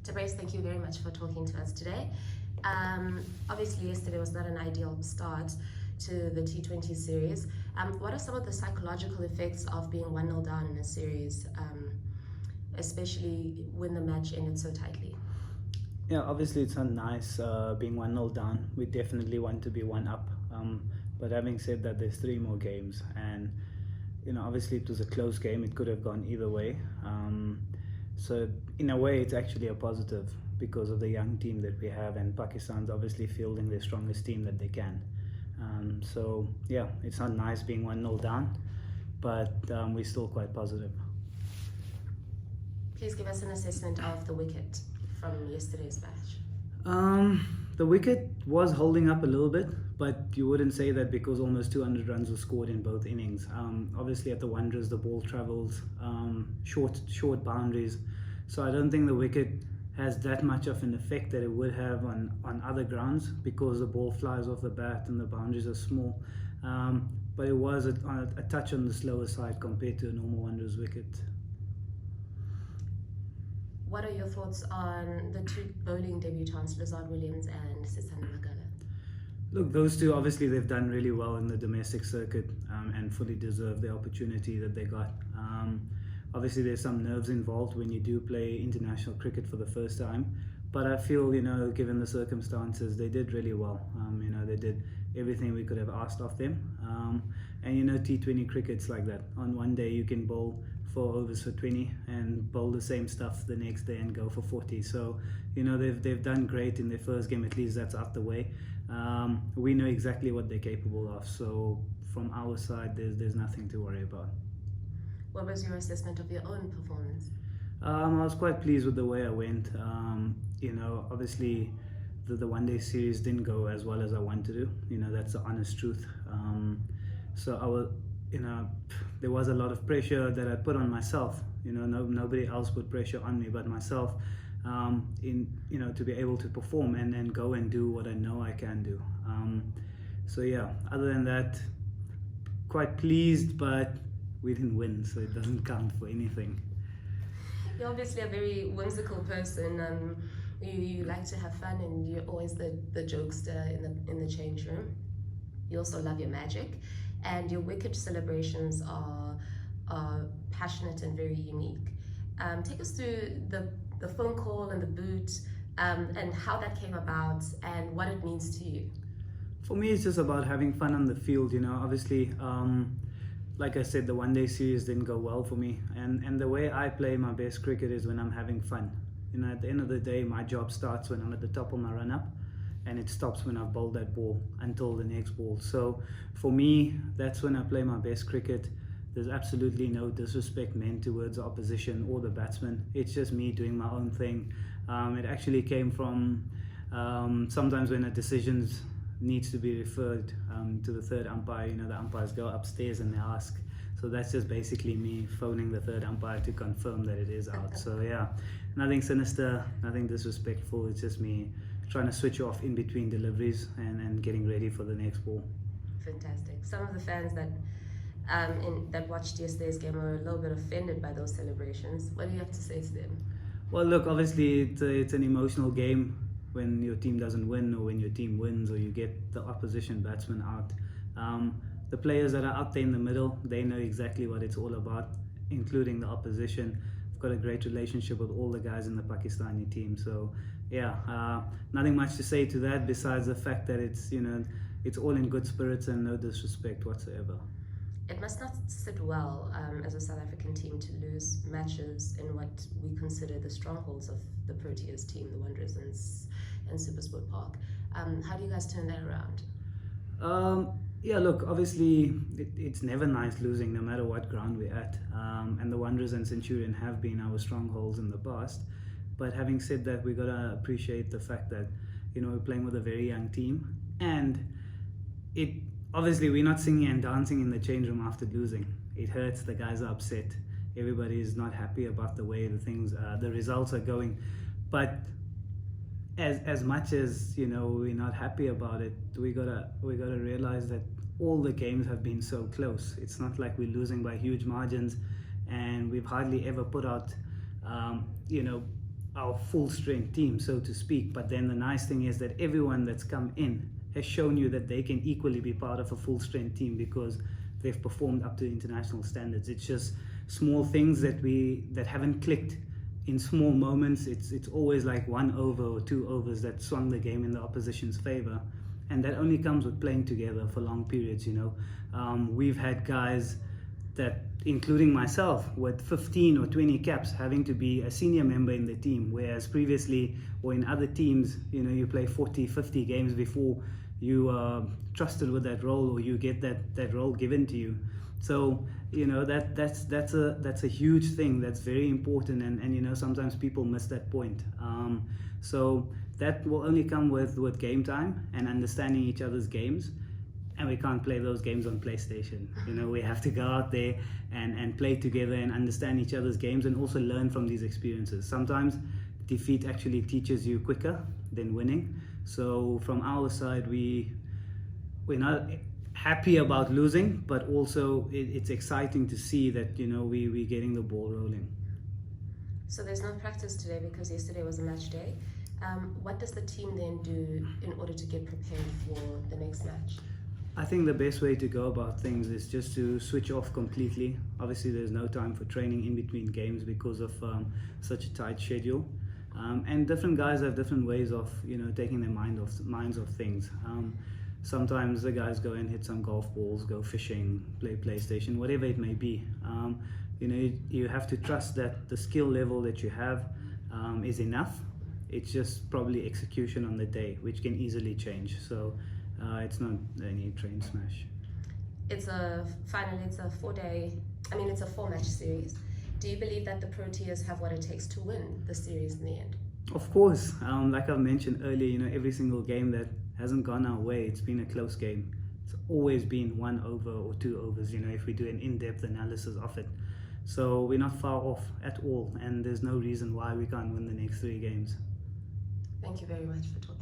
Tabraiz, thank you very much for talking to us today. Obviously, yesterday was not an ideal start to the T20 series. What are some of the psychological effects of being 1-0 down in a series, especially when the match ended so tightly? Yeah, obviously it's not nice being 1-0 down. We definitely want to be 1 up. But having said that, there's 3 more games, and obviously it was a close game. It could have gone either way. So in a way, it's actually a positive because of the young team that we have, and Pakistan's obviously fielding their strongest team that they can. So yeah, it's not nice being 1-0 down, but we're still quite positive. Please give us an assessment of the wicket from yesterday's match. The wicket was holding up a little bit, but you wouldn't say that because almost 200 runs were scored in both innings. Obviously at the Wanderers the ball travels short boundaries, so I don't think the wicket has that much of an effect that it would have on other grounds because the ball flies off the bat and the boundaries are small. But it was a touch on the slower side compared to a normal Wanderers wicket. What are your thoughts on the 2 bowling debutants, Lizard Williams and Sisanda Magala? Look, those 2 obviously they've done really well in the domestic circuit and fully deserve the opportunity that they got. Obviously there's some nerves involved when you do play international cricket for the first time, but I feel given the circumstances they did really well. They did everything we could have asked of them, and T20 cricket's like that. On one day you can bowl 4 overs for 20 and bowl the same stuff the next day and go for 40. So they've done great in their first game. At least that's out the way. We know exactly what they're capable of, so from our side there's nothing to worry about. What was your assessment of your own performance? I was quite pleased with the way I went. Obviously the one-day series didn't go as well as I wanted to. That's the honest truth. So I was, there was a lot of pressure that I put on myself. Nobody else put pressure on me but myself. To be able to perform and then go and do what I know I can do. So yeah, other than that, quite pleased, but we didn't win, so it doesn't count for anything. You're obviously a very whimsical person. You like to have fun, and you're always the jokester in the change room. You also love your magic, and your wicket celebrations are passionate and very unique. Take us through the phone call and the boot, and how that came about and what it means to you. For me, it's just about having fun on the field. Obviously, like I said, the one-day series didn't go well for me, and the way I play my best cricket is when I'm having fun. At the end of the day, my job starts when I'm at the top of my run-up, and it stops when I've bowled that ball until the next ball. So for me, that's when I play my best cricket. There's absolutely no disrespect meant towards the opposition or the batsman. It's just me doing my own thing. It actually came from sometimes when a decision needs to be referred to the third umpire. The umpires go upstairs and they ask. So that's just basically me phoning the third umpire to confirm that it is out. So yeah, nothing sinister, nothing disrespectful. It's just me trying to switch off in between deliveries and getting ready for the next ball. Fantastic. Some of the fans that watched yesterday's game were a little bit offended by those celebrations. What do you have to say to them? Well, look, obviously it's an emotional game when your team doesn't win or when your team wins or you get the opposition batsman out. The players that are out there in the middle, they know exactly what it's all about, including the opposition. I've got a great relationship with all the guys in the Pakistani team. So yeah, nothing much to say to that besides the fact that it's all in good spirits and no disrespect whatsoever. It must not sit well as a South African team to lose matches in what we consider the strongholds of the Proteas team, the Wanderers and SuperSport Park. How do you guys turn that around? Yeah, look, obviously it's never nice losing no matter what ground we're at. And the Wanderers and Centurion have been our strongholds in the past. But having said that, we've got to appreciate the fact that we're playing with a very young team, and obviously we're not singing and dancing in the change room after losing. It hurts, the guys are upset, everybody is not happy about the way the results are going. But as much as we're not happy about it, we gotta realize that all the games have been so close. It's not like we're losing by huge margins, and we've hardly ever put out our full strength team, so to speak. But then the nice thing is that everyone that's come in has shown you that they can equally be part of a full strength team because they've performed up to international standards. It's just small things that haven't clicked in small moments. It's always like 1 over or 2 overs that swung the game in the opposition's favor, and that only comes with playing together for long periods. We've had guys that, including myself, with 15 or 20 caps, having to be a senior member in the team, whereas previously or in other teams, you play 40, 50 games before you are trusted with that role, or you get that role given to you. So that's a huge thing that's very important, and sometimes people miss that point. So that will only come with game time and understanding each other's games. And we can't play those games on PlayStation. We have to go out there and play together and understand each other's games, and also learn from these experiences. Sometimes defeat actually teaches you quicker than winning. So from our side, we're not happy about losing, but also it's exciting to see that we're getting the ball rolling. So there's no practice today because yesterday was a match day. What does the team then do in order to get prepared for the next match? I think the best way to go about things is just to switch off completely. Obviously, there's no time for training in between games because of such a tight schedule. And different guys have different ways of taking their minds off things. Sometimes the guys go and hit some golf balls, go fishing, play PlayStation, whatever it may be. You have to trust that the skill level that you have is enough. It's just probably execution on the day, which can easily change. So it's not any train smash. It's a 4-match series. Do you believe that the Proteas have what it takes to win the series in the end? Of course. Like I've mentioned earlier, every single game that hasn't gone our way, it's been a close game. It's always been 1 over or 2 overs, if we do an in-depth analysis of it. So we're not far off at all, and there's no reason why we can't win the next 3 games. Thank you very much for talking.